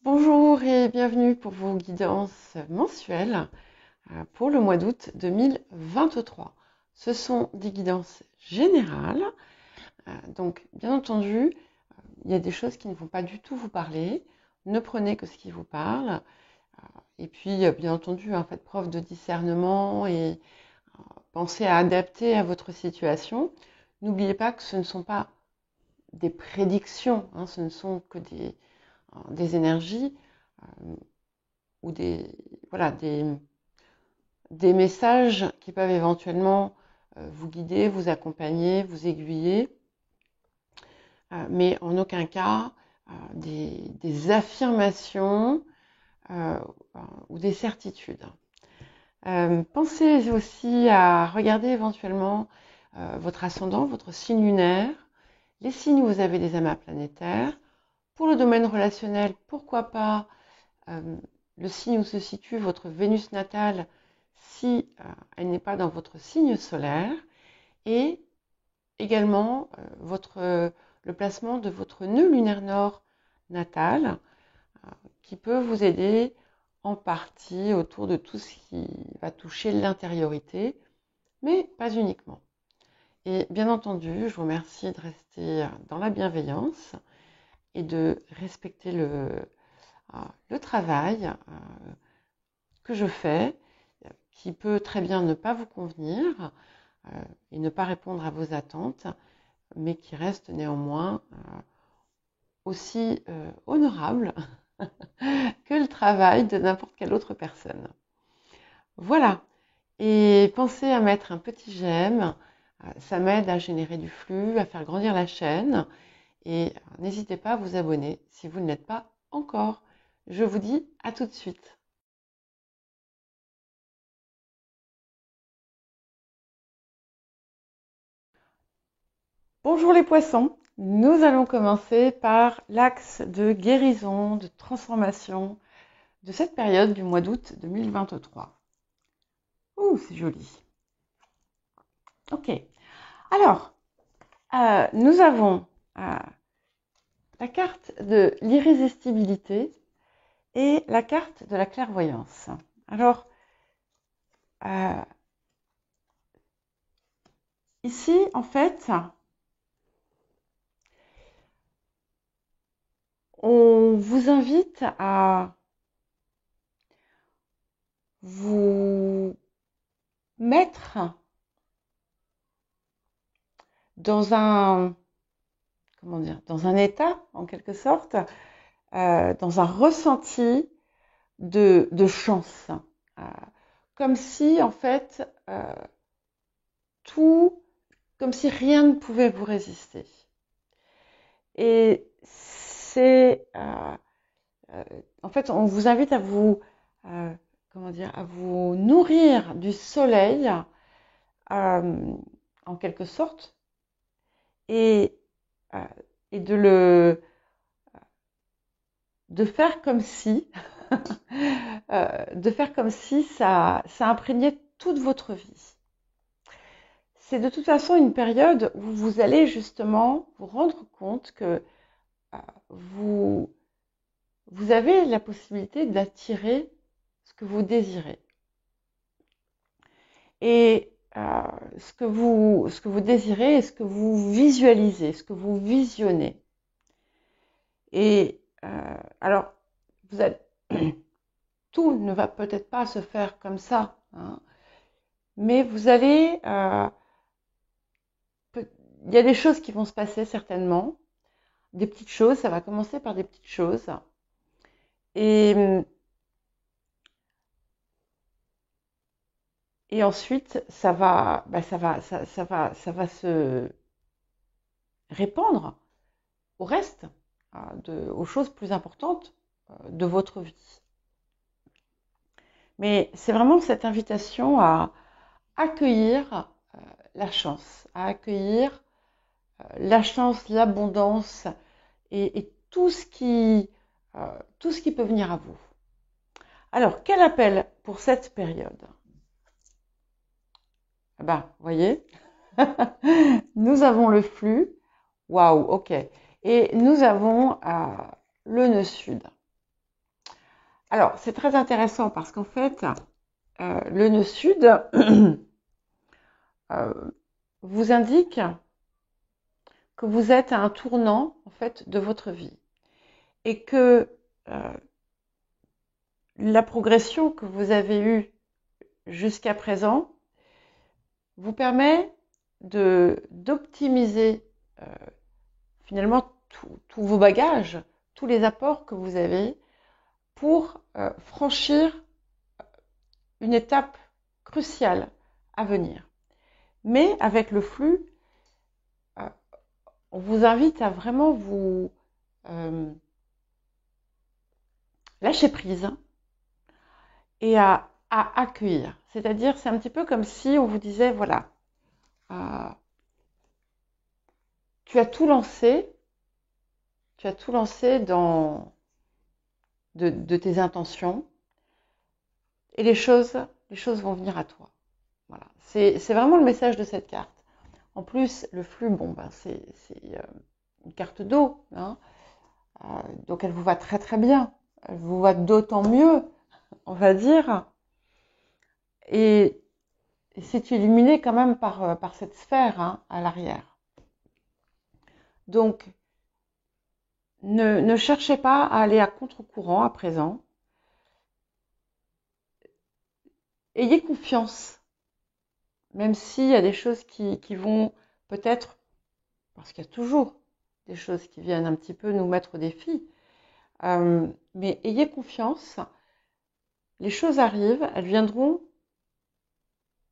Bonjour et bienvenue pour vos guidances mensuelles pour le mois d'août 2023. Ce sont des guidances générales, donc bien entendu, il y a des choses qui ne vont pas du tout vous parler. Ne prenez que ce qui vous parle. Et puis, bien entendu, faites preuve de discernement et pensez à adapter à votre situation. N'oubliez pas que ce ne sont pas des prédictions, ce ne sont que des énergies ou des messages qui peuvent éventuellement vous guider, vous accompagner, vous aiguiller, mais en aucun cas des affirmations ou des certitudes. Pensez aussi à regarder éventuellement votre ascendant, votre signe lunaire, les signes où vous avez des amas planétaires. Pour le domaine relationnel, pourquoi pas le signe où se situe votre Vénus natale si elle n'est pas dans votre signe solaire, et également le placement de votre nœud lunaire nord natal qui peut vous aider en partie autour de tout ce qui va toucher l'intériorité, mais pas uniquement. Et bien entendu, je vous remercie de rester dans la bienveillance et de respecter le travail que je fais, qui peut très bien ne pas vous convenir et ne pas répondre à vos attentes, mais qui reste néanmoins aussi honorable que le travail de n'importe quelle autre personne. Voilà. Et pensez à mettre un petit j'aime, ça m'aide à générer du flux, à faire grandir la chaîne. Et n'hésitez pas à vous abonner si vous ne l'êtes pas encore. Je vous dis à tout de suite. Bonjour les poissons, nous allons commencer par l'axe de guérison, de transformation de cette période du mois d'août 2023. Ouh, c'est joli. Ok, alors, nous avons la carte de l'irrésistibilité et la carte de la clairvoyance. Alors, ici, en fait, on vous invite à vous mettre dans un état, en quelque sorte, dans un ressenti de chance. Comme si, en fait, comme si rien ne pouvait vous résister. Et c'est, en fait, on vous invite à à vous nourrir du soleil, en quelque sorte, et, euh, et de faire comme si, ça imprégnait toute votre vie. C'est de toute façon une période où vous allez justement vous rendre compte que vous avez la possibilité d'attirer ce que vous désirez. Et ce que vous désirez et ce que vous visualisez, ce que vous visionnez. Et alors, vous allez, tout ne va peut-être pas se faire comme ça, mais vous allez, il y a des choses qui vont se passer certainement, des petites choses, ça va commencer par des petites choses, et ensuite ça va se répandre au reste, aux choses plus importantes de votre vie. Mais c'est vraiment cette invitation à accueillir la chance, à accueillir la chance, l'abondance et tout ce qui peut venir à vous. Alors, quel appel pour cette période? Voyez, nous avons le flux. Waouh, ok. Et nous avons le nœud sud. Alors, c'est très intéressant parce qu'en fait, le nœud sud vous indique que vous êtes à un tournant en fait de votre vie et que la progression que vous avez eue jusqu'à présent vous permet d'optimiser finalement tous vos bagages, tous les apports que vous avez pour franchir une étape cruciale à venir. Mais avec le flux, on vous invite à vraiment vous lâcher prise et à accueillir. C'est-à-dire, c'est un petit peu comme si on vous disait, voilà, tu as tout lancé dans de tes intentions et les choses vont venir à toi. Voilà. C'est vraiment le message de cette carte. En plus, le flux, bon, ben, c'est une carte d'eau, hein, donc elle vous va très très bien. Elle vous va d'autant mieux, on va dire. Et c'est illuminé quand même par cette sphère hein, à l'arrière. Donc, ne cherchez pas à aller à contre-courant à présent. Ayez confiance, même s'il y a des choses qui vont peut-être, parce qu'il y a toujours des choses qui viennent un petit peu nous mettre au défi, mais ayez confiance, les choses arrivent, elles viendront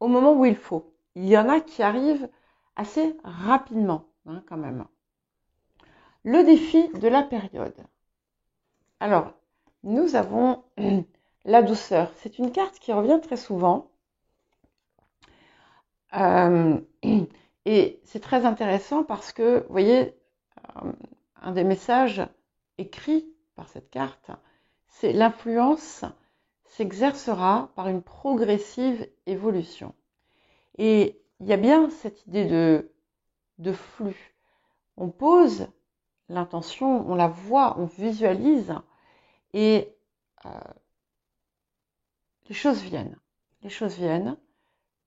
au moment où il faut. Il y en a qui arrivent assez rapidement, hein, quand même. Le défi de la période. Alors, nous avons la douceur. C'est une carte qui revient très souvent. Et c'est très intéressant parce que, vous voyez, un des messages écrits par cette carte, c'est l'influence s'exercera par une progressive évolution. Et il y a bien cette idée de flux. On pose l'intention, on la voit, on visualise et les choses viennent. Les choses viennent.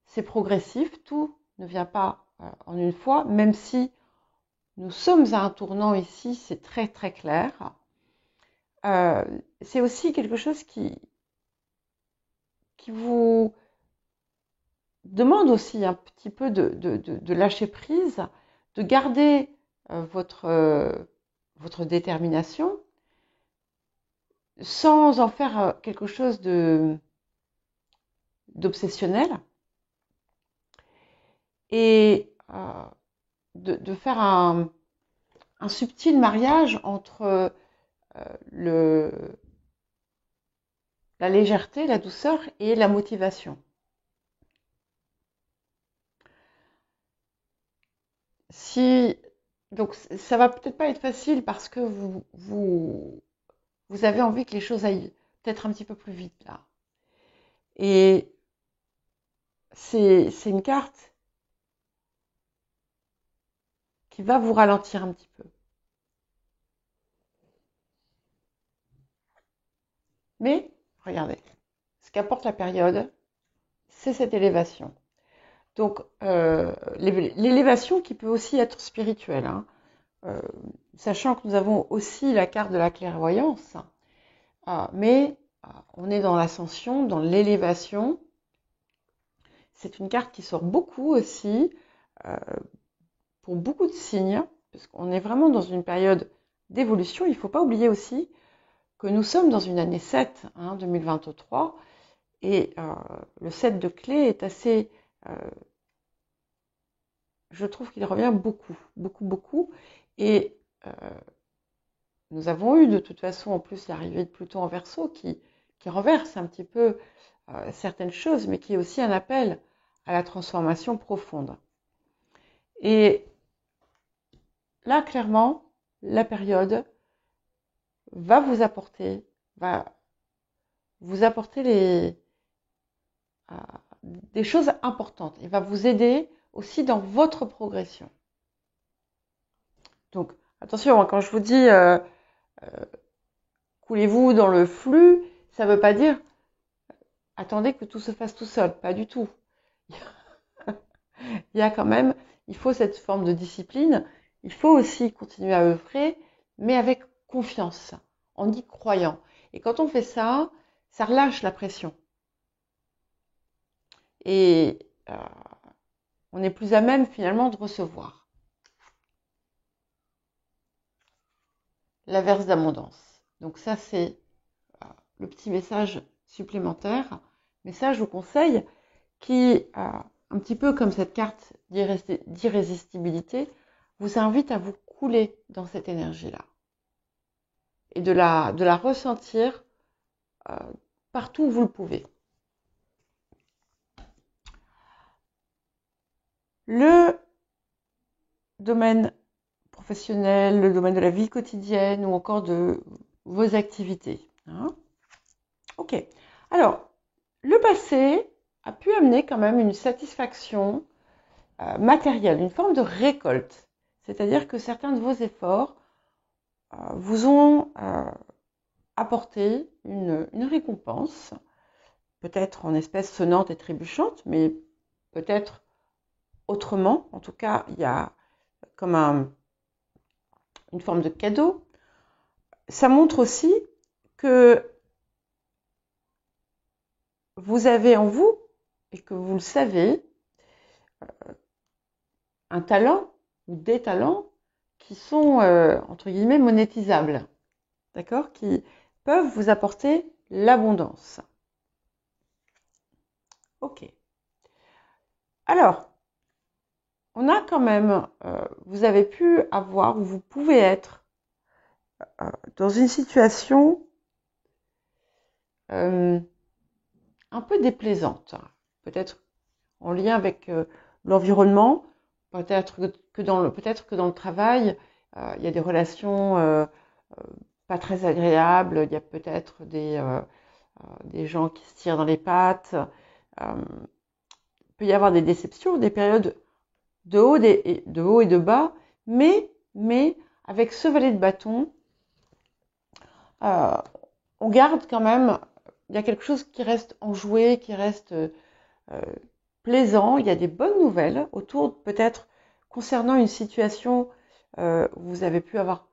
C'est progressif, tout ne vient pas en une fois, même si nous sommes à un tournant ici, c'est très très clair. C'est aussi quelque chose qui vous demande aussi un petit peu de lâcher prise, de garder votre détermination sans en faire quelque chose d'obsessionnel et de faire un subtil mariage entre la légèreté, la douceur et la motivation. Donc ça va peut-être pas être facile parce que vous avez envie que les choses aillent peut-être un petit peu plus vite là. Et c'est une carte qui va vous ralentir un petit peu. Mais, regardez, ce qu'apporte la période, c'est cette élévation. Donc, l'élévation qui peut aussi être spirituelle, hein, sachant que nous avons aussi la carte de la clairvoyance, mais on est dans l'ascension, dans l'élévation. C'est une carte qui sort beaucoup aussi pour beaucoup de signes, parce qu'on est vraiment dans une période d'évolution. Il ne faut pas oublier aussi que nous sommes dans une année 7, hein, 2023, et le 7 de clé est assez... je trouve qu'il revient beaucoup, beaucoup, beaucoup. Et nous avons eu de toute façon en plus l'arrivée de Pluton en Verseau qui renverse un petit peu certaines choses, mais qui est aussi un appel à la transformation profonde. Et là, clairement, la période va vous apporter des choses importantes. Il va vous aider aussi dans votre progression. Donc, attention, quand je vous dis coulez-vous dans le flux, ça ne veut pas dire attendez que tout se fasse tout seul, pas du tout. Il y a quand même, il faut cette forme de discipline, il faut aussi continuer à œuvrer, mais avec confiance, en y croyant. Et quand on fait ça, ça relâche la pression. Et on est plus à même finalement de recevoir. L'averse d'abondance. Donc ça, c'est le petit message supplémentaire. Mais ça, je vous conseille, qui, un petit peu comme cette carte d'irrésistibilité, vous invite à vous couler dans cette énergie-là. Et de la ressentir partout où vous le pouvez. Le domaine professionnel, le domaine de la vie quotidienne ou encore de vos activités. Hein. Ok. Alors, le passé a pu amener quand même une satisfaction matérielle, une forme de récolte. C'est-à-dire que certains de vos efforts vous ont apporté une récompense, peut-être en espèces sonnantes et trébuchantes, mais peut-être autrement. En tout cas, il y a comme une forme de cadeau. Ça montre aussi que vous avez en vous, et que vous le savez, un talent ou des talents qui sont, entre guillemets, monétisables, d'accord, qui peuvent vous apporter l'abondance. Ok. Alors, on a quand même, vous avez pu avoir, ou vous pouvez être, dans une situation un peu déplaisante, peut-être en lien avec l'environnement, peut-être que dans le travail, il y a des relations pas très agréables, il y a peut-être des gens qui se tirent dans les pattes, il peut y avoir des déceptions, des périodes de haut et de bas, mais avec ce valet de bâton, on garde quand même, il y a quelque chose qui reste enjoué, qui reste plaisant, il y a des bonnes nouvelles autour, peut-être concernant une situation où vous avez pu avoir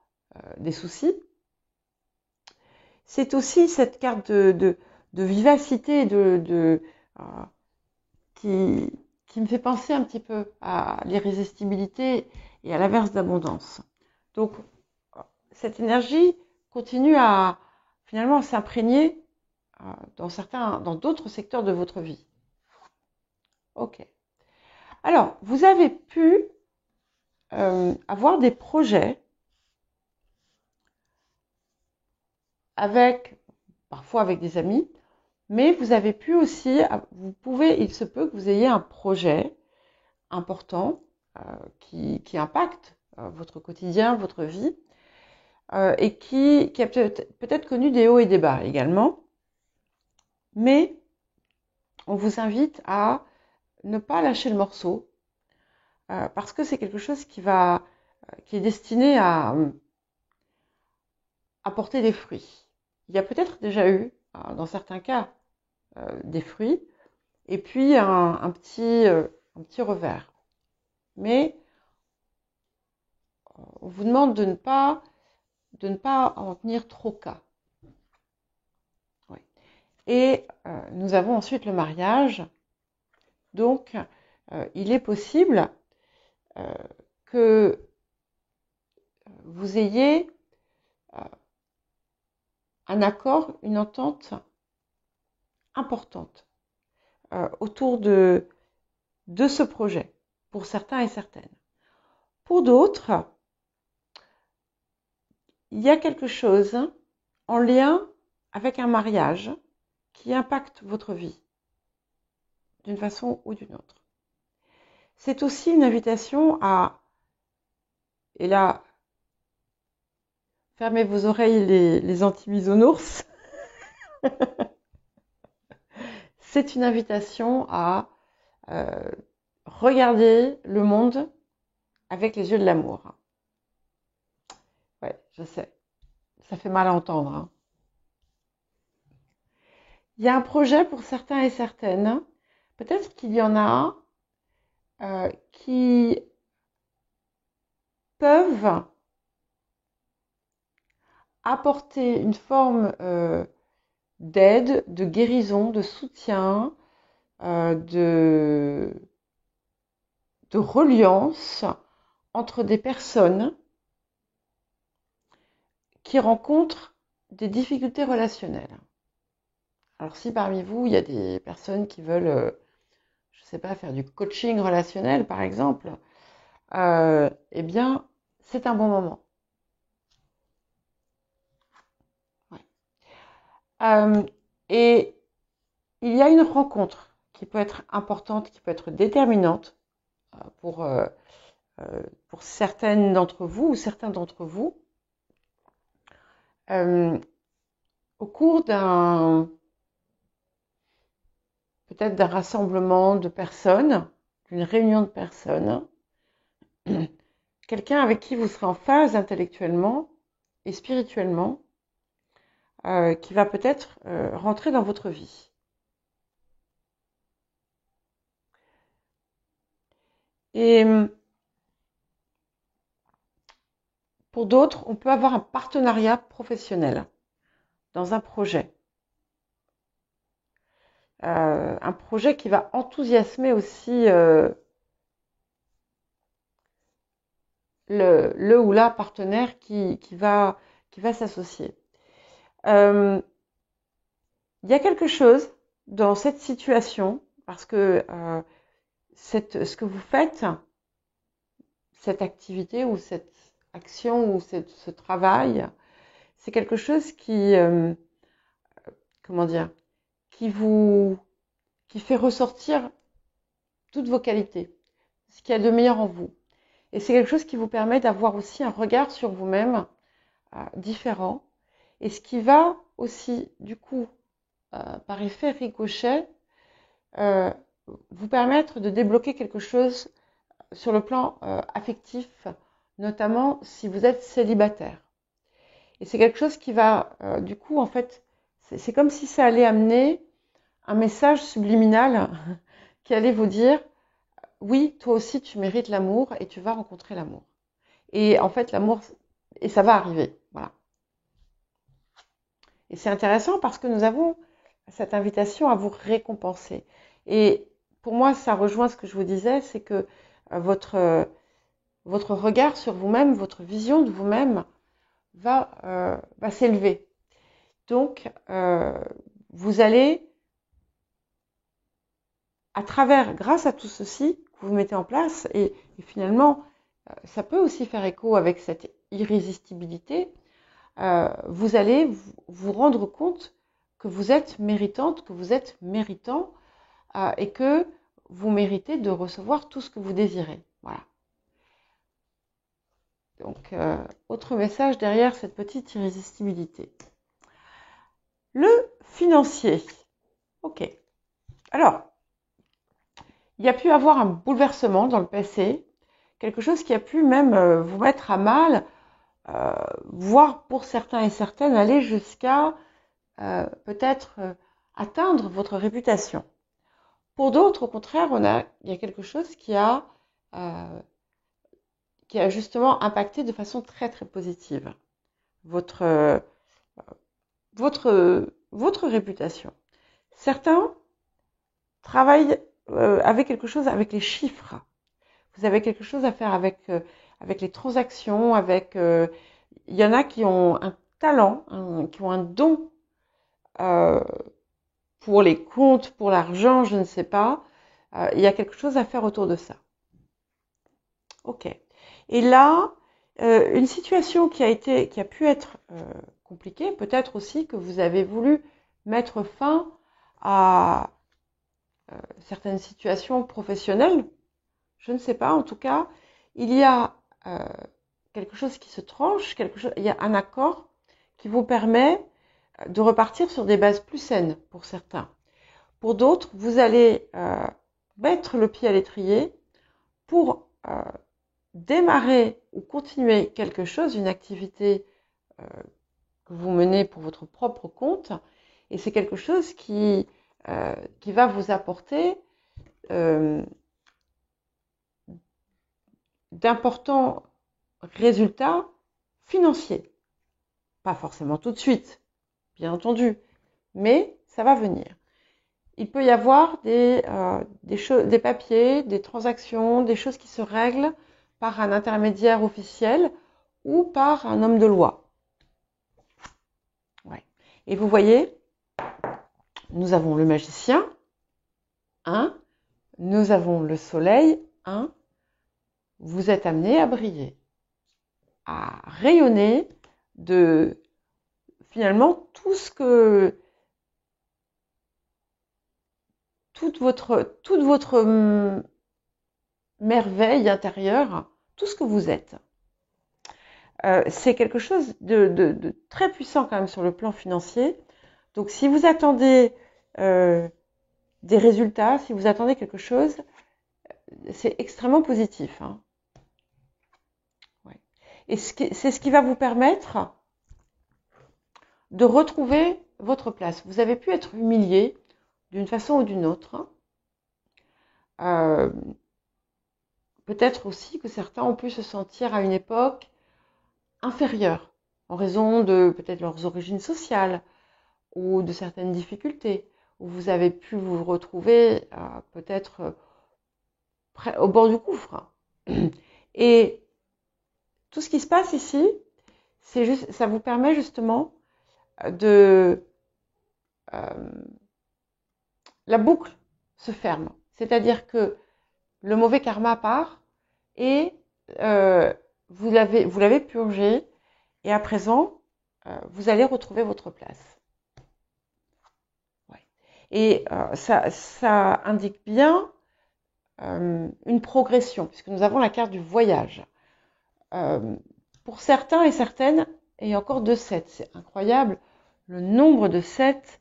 des soucis. C'est aussi cette carte de vivacité qui me fait penser un petit peu à l'irrésistibilité et à l'averse d'abondance. Donc, cette énergie continue à finalement s'imprégner dans d'autres secteurs de votre vie. Ok. Alors, vous avez pu avoir des projets parfois avec des amis, mais vous avez pu aussi, il se peut que vous ayez un projet important qui impacte votre quotidien, votre vie, et qui a peut-être connu des hauts et des bas également, mais on vous invite à ne pas lâcher le morceau, parce que c'est quelque chose qui est destiné à apporter des fruits. Il y a peut-être déjà eu, dans certains cas, des fruits, et puis un petit revers. Mais on vous demande de ne pas en tenir trop cas. Ouais. Et nous avons ensuite le mariage. Donc, il est possible que vous ayez un accord, une entente importante autour de ce projet, pour certains et certaines. Pour d'autres, il y a quelque chose en lien avec un mariage qui impacte votre vie d'une façon ou d'une autre. C'est aussi une invitation et là, fermez vos oreilles les anti-bisounours, c'est une invitation à regarder le monde avec les yeux de l'amour. Ouais, je sais, ça fait mal à entendre. Hein. Il y a un projet pour certains et certaines. Peut-être qu'il y en a qui peuvent apporter une forme d'aide, de guérison, de soutien, de reliance entre des personnes qui rencontrent des difficultés relationnelles. Alors si parmi vous, il y a des personnes qui veulent, je ne sais pas, faire du coaching relationnel par exemple, eh bien, c'est un bon moment. Ouais. Et il y a une rencontre qui peut être importante, qui peut être déterminante pour, euh, pour certaines d'entre vous ou certains d'entre vous, au cours peut-être d'un rassemblement de personnes, d'une réunion de personnes, quelqu'un avec qui vous serez en phase intellectuellement et spirituellement, qui va peut-être rentrer dans votre vie. Et pour d'autres, on peut avoir un partenariat professionnel dans un projet. Un projet qui va enthousiasmer aussi le ou la partenaire qui va s'associer. Il y a quelque chose dans cette situation, parce que ce que vous faites, cette activité ou cette action ou ce travail, c'est quelque chose qui, comment dire, qui fait ressortir toutes vos qualités, ce qu'il y a de meilleur en vous. Et c'est quelque chose qui vous permet d'avoir aussi un regard sur vous-même différent. Et ce qui va aussi, du coup, par effet ricochet, vous permettre de débloquer quelque chose sur le plan affectif, notamment si vous êtes célibataire. Et c'est quelque chose qui va, du coup, en fait, c'est comme si ça allait amener un message subliminal qui allait vous dire, oui, toi aussi tu mérites l'amour et tu vas rencontrer l'amour. Et en fait, l'amour, et ça va arriver, voilà. Et c'est intéressant parce que nous avons cette invitation à vous récompenser. Et pour moi, ça rejoint ce que je vous disais, c'est que votre regard sur vous-même, votre vision de vous-même va s'élever. Donc, vous allez, à travers, grâce à tout ceci que vous mettez en place, et finalement, ça peut aussi faire écho avec cette irrésistibilité, vous allez vous rendre compte que vous êtes méritante, que vous êtes méritant, et que vous méritez de recevoir tout ce que vous désirez. Voilà. Donc, autre message derrière cette petite irrésistibilité. Le financier. Ok. Alors, il y a pu avoir un bouleversement dans le passé, quelque chose qui a pu même vous mettre à mal, voire pour certains et certaines aller jusqu'à peut-être atteindre votre réputation. Pour d'autres, au contraire, il y a quelque chose qui a justement impacté de façon très très positive votre réputation. Certains travaillent avec quelque chose avec les chiffres. Vous avez quelque chose à faire avec les transactions, il y en a qui ont un talent, qui ont un don pour les comptes, pour l'argent, je ne sais pas. Il y a quelque chose à faire autour de ça. Ok. Et là, une situation qui a pu être compliquée, peut-être aussi que vous avez voulu mettre fin à certaines situations professionnelles. Je ne sais pas. En tout cas, il y a quelque chose qui se tranche, il y a un accord qui vous permet de repartir sur des bases plus saines pour certains. Pour d'autres, vous allez mettre le pied à l'étrier pour démarrer ou continuer quelque chose, une activité que vous menez pour votre propre compte, Et c'est quelque chose qui va vous apporter d'importants résultats financiers. Pas forcément tout de suite, bien entendu, mais ça va venir. Il peut y avoir des papiers, des transactions, des choses qui se règlent par un intermédiaire officiel ou par un homme de loi. Ouais. Et vous voyez, nous avons le magicien, 1, nous avons le soleil, 1, vous êtes amené à briller, à rayonner de finalement tout ce que toute votre merveille intérieure, tout ce que vous êtes. C'est quelque chose de très puissant quand même sur le plan financier. Donc si vous attendez des résultats, si vous attendez quelque chose, c'est extrêmement positif. Hein. Ouais. Et c'est ce qui va vous permettre de retrouver votre place. Vous avez pu être humilié d'une façon ou d'une autre. Peut-être aussi que certains ont pu se sentir à une époque inférieurs en raison de peut-être leurs origines sociales ou de certaines difficultés, où vous avez pu vous retrouver peut-être au bord du gouffre. Et tout ce qui se passe ici, ça vous permet justement de... la boucle se ferme. C'est-à-dire que le mauvais karma part et vous l'avez purgé et à présent, vous allez retrouver votre place. Ouais. Et ça indique bien une progression, puisque nous avons la carte du voyage. Pour certains et certaines, et encore 2 7, c'est incroyable le nombre de 7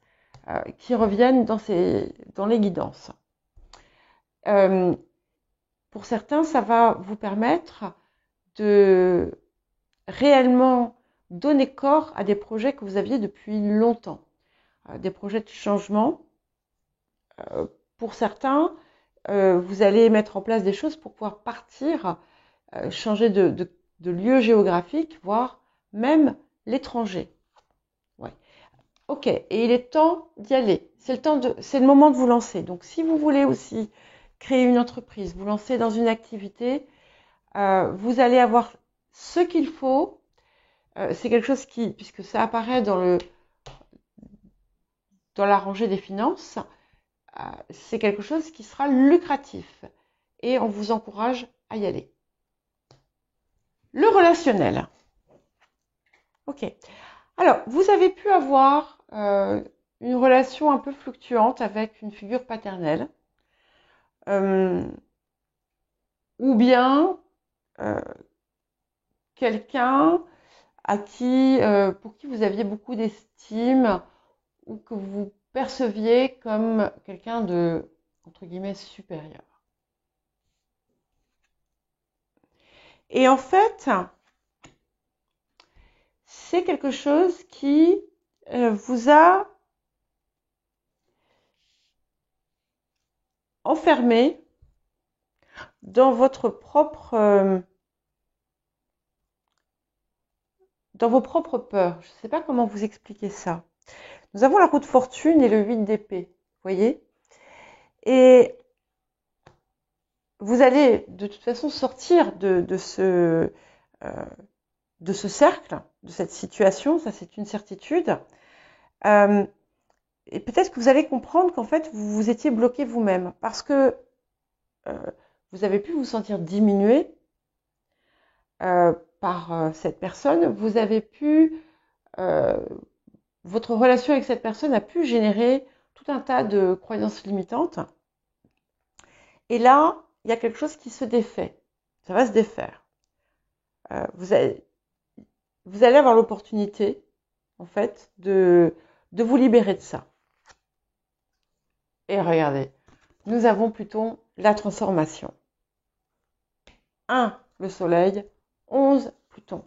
qui reviennent dans les guidances. Pour certains, ça va vous permettre de réellement donner corps à des projets que vous aviez depuis longtemps, des projets de changement. Pour certains, vous allez mettre en place des choses pour pouvoir partir, changer de lieu géographique, voire même l'étranger. Ouais. Ok, et il est temps d'y aller. C'est le moment de vous lancer. Donc, si vous voulez aussi créer une entreprise, vous lancer dans une activité, vous allez avoir ce qu'il faut. C'est quelque chose qui, puisque ça apparaît dans la rangée des finances, c'est quelque chose qui sera lucratif. Et on vous encourage à y aller. Le relationnel. Ok. Alors, vous avez pu avoir une relation un peu fluctuante avec une figure paternelle. Ou bien quelqu'un pour qui vous aviez beaucoup d'estime ou que vous perceviez comme quelqu'un de, entre guillemets, supérieur. Et en fait, c'est quelque chose qui vous a enfermé dans vos propres peurs. Je ne sais pas comment vous expliquer ça. Nous avons la roue de fortune et le 8 d'épée, vous voyez ? Et vous allez de toute façon sortir de ce cercle, de cette situation, ça c'est une certitude. Et peut-être que vous allez comprendre qu'en fait vous vous étiez bloqué vous-même parce que vous avez pu vous sentir diminué par cette personne. Vous avez pu votre relation avec cette personne a pu générer tout un tas de croyances limitantes. Et là, il y a quelque chose qui se défait. Ça va se défaire. Vous allez avoir l'opportunité, en fait, de vous libérer de ça. Et regardez, nous avons plutôt la transformation. 1, le soleil, 11, Pluton.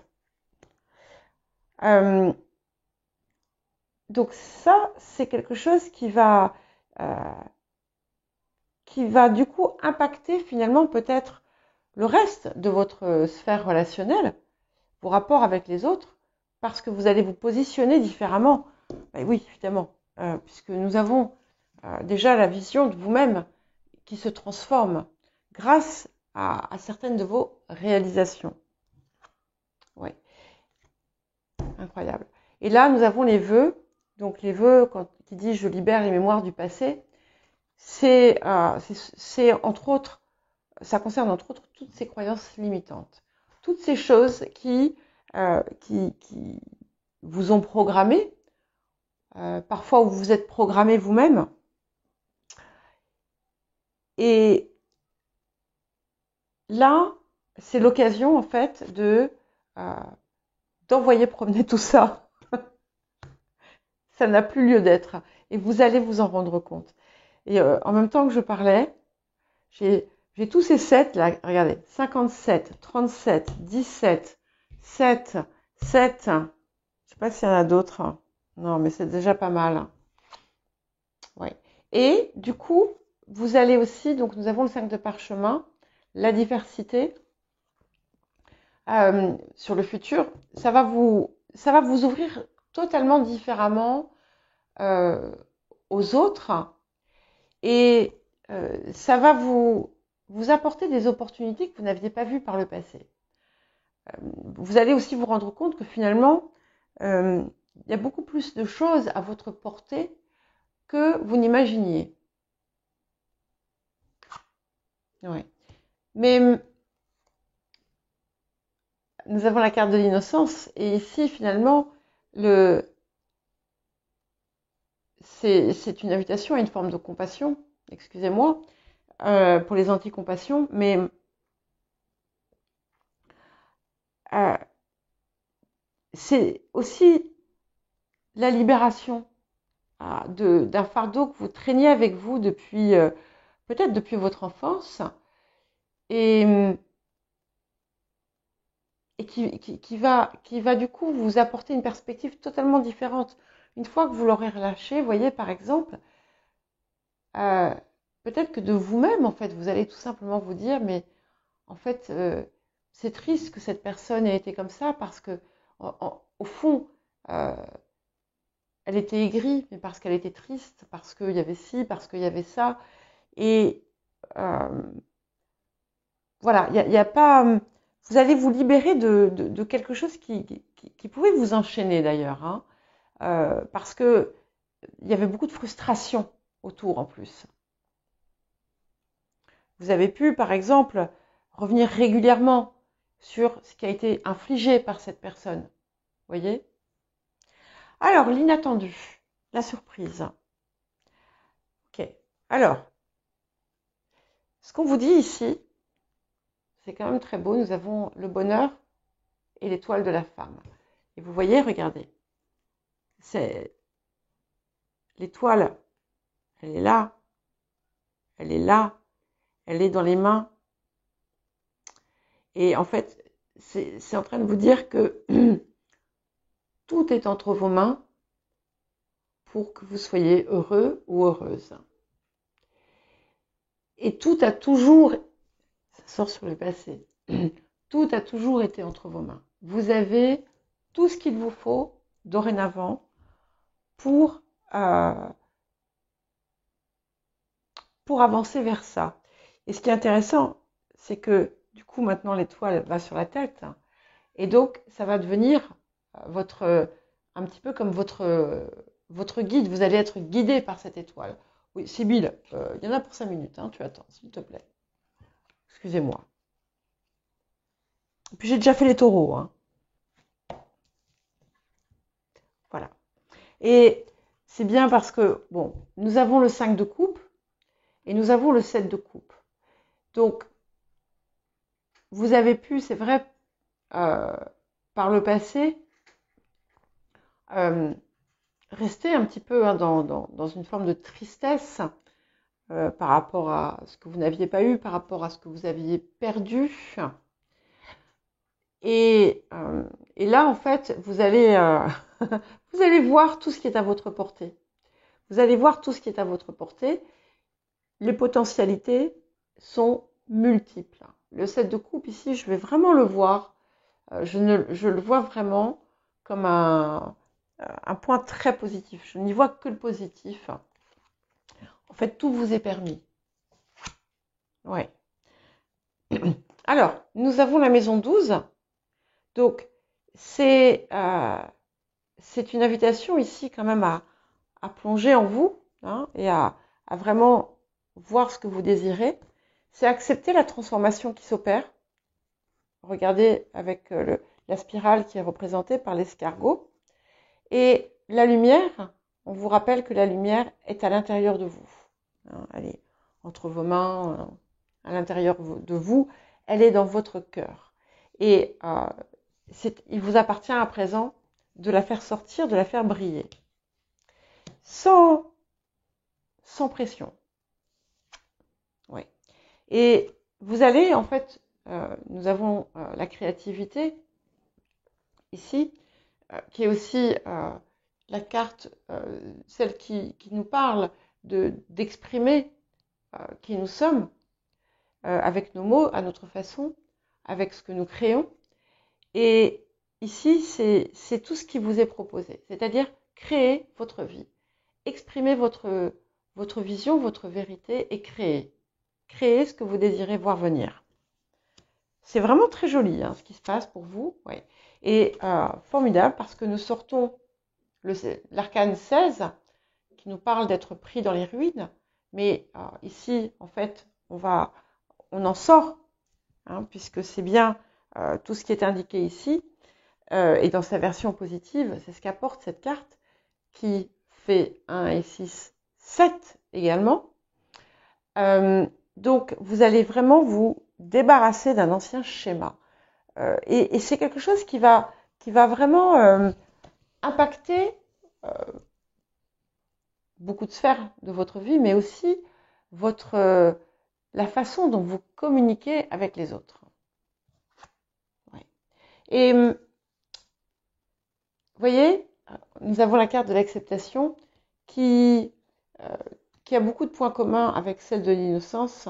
donc ça, c'est quelque chose qui va du coup impacter finalement peut-être le reste de votre sphère relationnelle, vos rapports avec les autres, parce que vous allez vous positionner différemment. Ben oui, évidemment, puisque nous avons déjà la vision de vous-même qui se transforme grâce à certaines de vos réalisations. Oui, incroyable. Et là, nous avons les vœux. Donc les vœux, quand il dit « je libère les mémoires du passé », c'est entre autres, ça concerne entre autres toutes ces croyances limitantes, toutes ces choses qui vous ont programmé, parfois où vous êtes programmé vous-même. Et là, c'est l'occasion en fait d'envoyer promener tout ça. Ça n'a plus lieu d'être. Et vous allez vous en rendre compte. Et en même temps que je parlais, j'ai tous ces 7 là, regardez, 57, 37, 17, 7, 7. Je sais pas s'il y en a d'autres. Non, mais c'est déjà pas mal. Ouais. Et du coup, vous allez aussi, donc nous avons le 5 de parchemin, la diversité sur le futur. Ça va vous ouvrir totalement différemment aux autres et ça va vous apporter des opportunités que vous n'aviez pas vues par le passé. Vous allez aussi vous rendre compte que finalement, il y a beaucoup plus de choses à votre portée que vous n'imaginiez. Ouais. Mais nous avons la carte de l'innocence et ici, finalement, c'est une invitation à une forme de compassion, excusez-moi, pour les anti-compassions, mais c'est aussi la libération d'un fardeau que vous traîniez avec vous depuis, peut-être depuis votre enfance, et qui va du coup vous apporter une perspective totalement différente. Une fois que vous l'aurez relâché, vous voyez, par exemple, peut-être que de vous-même, en fait, vous allez tout simplement vous dire, mais en fait, c'est triste que cette personne ait été comme ça parce que, au fond, elle était aigrie, mais parce qu'elle était triste, parce qu'il y avait ci, parce qu'il y avait ça. Et voilà, il y a pas. Vous allez vous libérer de quelque chose qui pouvait vous enchaîner d'ailleurs, hein, parce que il y avait beaucoup de frustration autour en plus. Vous avez pu, par exemple, revenir régulièrement sur ce qui a été infligé par cette personne. Vous voyez? Alors, l'inattendu, la surprise. Ok. Alors, ce qu'on vous dit ici, c'est quand même très beau. Nous avons le bonheur et l'étoile de la femme. Et vous voyez, regardez, c'est l'étoile, elle est là, elle est là, elle est dans les mains. Et en fait, c'est en train de vous dire que tout est entre vos mains pour que vous soyez heureux ou heureuse. Et tout a toujours, ça sort sur le passé, tout a toujours été entre vos mains. Vous avez tout ce qu'il vous faut dorénavant pour avancer vers ça. Et ce qui est intéressant, c'est que du coup maintenant l'étoile va sur la tête et donc ça va devenir un petit peu comme votre guide. Vous allez être guidé par cette étoile. Oui, Sybille, il y en a pour 5 minutes, hein, tu attends, s'il te plaît. Excusez-moi. Puis j'ai déjà fait les taureaux, hein. Voilà. Et c'est bien parce que, bon, nous avons le 5 de coupe et nous avons le 7 de coupe. Donc, vous avez pu, c'est vrai, par le passé, rester un petit peu hein, dans une forme de tristesse par rapport à ce que vous n'aviez pas eu, par rapport à ce que vous aviez perdu. Et là, en fait, vous allez voir tout ce qui est à votre portée. Vous allez voir tout ce qui est à votre portée. Les potentialités sont multiples. Le 7 de coupe ici, je vais vraiment le voir. Je le vois vraiment comme un point très positif. Je n'y vois que le positif. En fait, tout vous est permis. Ouais. Alors, nous avons la maison 12. Donc, c'est une invitation ici quand même à plonger en vous, hein, et à vraiment voir ce que vous désirez. C'est accepter la transformation qui s'opère. Regardez avec la spirale qui est représentée par l'escargot. Et la lumière, on vous rappelle que la lumière est à l'intérieur de vous. Hein, elle est entre vos mains, à l'intérieur de vous, elle est dans votre cœur. Et il vous appartient à présent de la faire sortir, de la faire briller. Sans pression. Ouais. Et vous allez, en fait, nous avons la créativité ici, qui est aussi la carte, celle qui nous parle d'exprimer qui nous sommes, avec nos mots, à notre façon, avec ce que nous créons. Et ici, c'est tout ce qui vous est proposé, c'est-à-dire créer votre vie, exprimer votre vision, votre vérité et créer. Créer ce que vous désirez voir venir. C'est vraiment très joli hein, ce qui se passe pour vous. Ouais. Et formidable parce que nous sortons l'arcane 16 qui nous parle d'être pris dans les ruines. Mais ici, en fait, on en sort, hein, puisque c'est bien tout ce qui est indiqué ici. Et dans sa version positive, c'est ce qu'apporte cette carte qui fait 1 et 6, 7 également. Donc, vous allez vraiment vous débarrasser d'un ancien schéma. Et c'est quelque chose qui va vraiment impacter beaucoup de sphères de votre vie, mais aussi la façon dont vous communiquez avec les autres. Ouais. Et vous voyez, nous avons la carte de l'acceptation qui a beaucoup de points communs avec celle de l'innocence.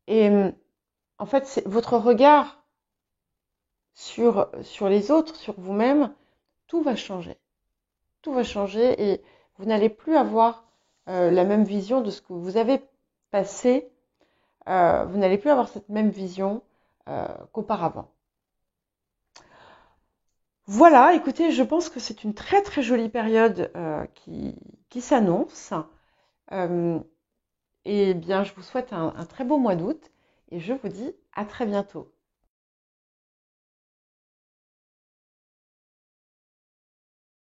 Et en fait, c'est votre regard sur les autres, sur vous-même, tout va changer. Tout va changer et vous n'allez plus avoir la même vision de ce que vous avez passé. Vous n'allez plus avoir cette même vision qu'auparavant. Voilà, écoutez, je pense que c'est une très très jolie période qui s'annonce. Et bien, je vous souhaite un très beau mois d'août et je vous dis à très bientôt.